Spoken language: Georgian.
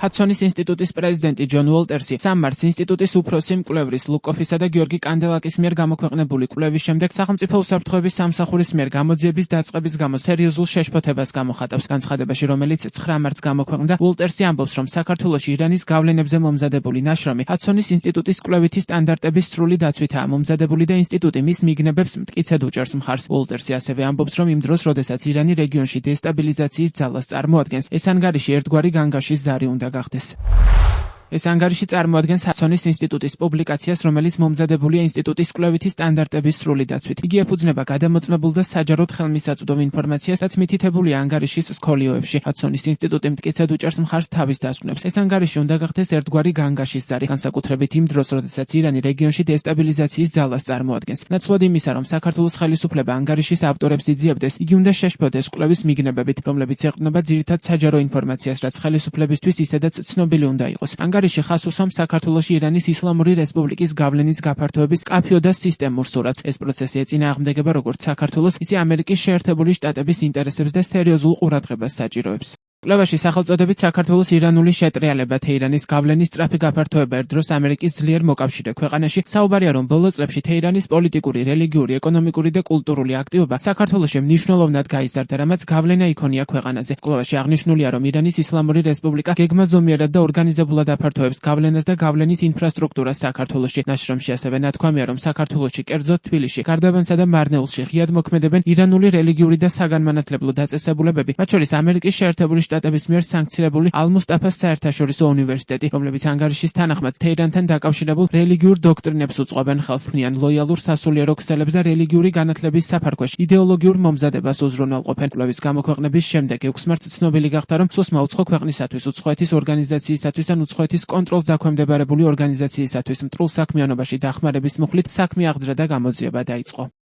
ჰადსონის ინსტიტუტის პრეზიდენტი ჯონ უოლტერსი 3 მარტს ინსტიტუტის უფროსი მკვლევრის ლუკ კოფისა და გიორგი კანდელაკის მიერ გამოქვეყნებული კვლევის შემდეგ სახელმწიფო უსაფრთხოების სამსახურის მიერ გამოძიების დაწყების გამო სერიოზულ შეშფოთებას გამოხატავს. განცხადებაში, რომელიც 9 მარტს გამოქვეყნდა, უოლტერსი ამბობს, რომ საქართველოში ირანის გავლენებზე მომზადებული ნაშრომი ჰადსონის ინსტიტუტის კვლევითი სტანდარტების სრული დაცვითაა მომზადებული და ინსტიტუტი მის მიგნებებს მტკიცედ უჭერს მხარს. უოლტერსი ასევე ამბობს, რომ იმ დროს, როდესაც ირანი რეგიონში დესტაბილიზაციის ძალას წარმოადგენს, ეს ანგარიში ერთგვარი განგაშის ზარი უნდა გახდეს. ეს ანგარიში წარმოადგენს ჰადსონის ინსტიტუტის პუბლიკაციას, რომელიც მომზადებულია ინსტიტუტის კვლევითი სტანდარტების სრული დაცვით. იგი ეფუძნება გადამოწმებულ და საჯაროდ ხელმისაწვდომ ინფორმაციას, რაც მითითებულია ანგარიშის სქოლიოებში. ჰადსონის ინსტიტუტი მტკიცედ უჭერს მხარს თავის დასკვნებს. ეს ანგარიში უნდა გახდეს ერთგვარი განგაშის ზარი, განსაკუთრებით იმ დროს, როდესაც ირანი რეგიონში დესტაბილიზაციის ძალას წარმოადგენს. ნაცვლად იმისა, რომ საქართველოს ხელისუფლება ანგარიშის ავტორებს იძიებდეს, იგი უნდა შეშფოთდეს კვლევის მიგნებებით, რომლებიც ეყრდნობა ძირითად საჯარო ინფორმაციას, რაც ხელისუფლებისთვის ისედაც ცნობილი უნდა იყოს. ანგარიში ხაზს უსვამს საქართველოში ირანის ისლამური რესპუბლიკის გავლენის გაფართოების მკაფიო და სისტემურ სურათს. ეს პროცესი ეწინააღმდეგება როგორც საქართველოს, ისე ამერიკის შეერთებული შტატების ინტერესებს და სერიოზულ ყურადღებას საჭიროებს. კვლევაში სახელწოდებით საქართველოს ირანული შეტრიალება თეირანის გავლენის სწრაფი გაფართოება ერთ დროს ამერიკის ძლიერ მოკავშირე ქვეყანაში საუბარია, რომ ბოლო წლებში თეირანის პოლიტიკური, რელიგიური, ეკონომიკური და კულტურული აქტივობა საქართველოში მნიშვნელოვნად გაიზარდა, რამაც გავლენა იქონია ქვეყანაზე. კვლევაში აღნიშნულია, რომ ირანის ისლამური რესპუბლიკა გეგმაზომიერად და ორგანიზებულად აფართოებს გავლენას და გავლენის ინფრასტრუქტურას საქართველოში. ნაშრომში ასევე ნათქვამია, რომ საქართველოში, კერძოდ თბილისში, გარდაბანსა და მარნეულში ღიად მოქმედებენ ირანული რელიგიური და საგანმანათლებლო დაწესებულებები, მათ შორის ამერიკის შეერთებული შტატების მიერ სანქცირებული ალ-მუსტაფას საერთაშორისო უნივერსიტეტი, რომლებიც ანგარიშის თანახმად თეირანთან დაკავშირებულ რელიგიურ დოქტრინებს უწყობენ ხელს, ქმნიან ლოიალურ სასულიერო ქსელებს და რელიგიური განათლების საფარქვეში იდეოლოგიურ მომზადებას უზრუნველყოფენ. კვლევის გამოქვეყნების შემდეგ 6 მარტს ცნობილი გახდა, რომ სუსმა უცხო ქვეყნისათვის, უცხოეთის ორგანიზაციისათვის ან უცხოეთის კონტროლს დაქვემდებარებული ორგანიზაციისათვის მტრულ საქმიანობაში დახმარების მუხლით საქმე აღძრა და გამოძიება დაიწყო.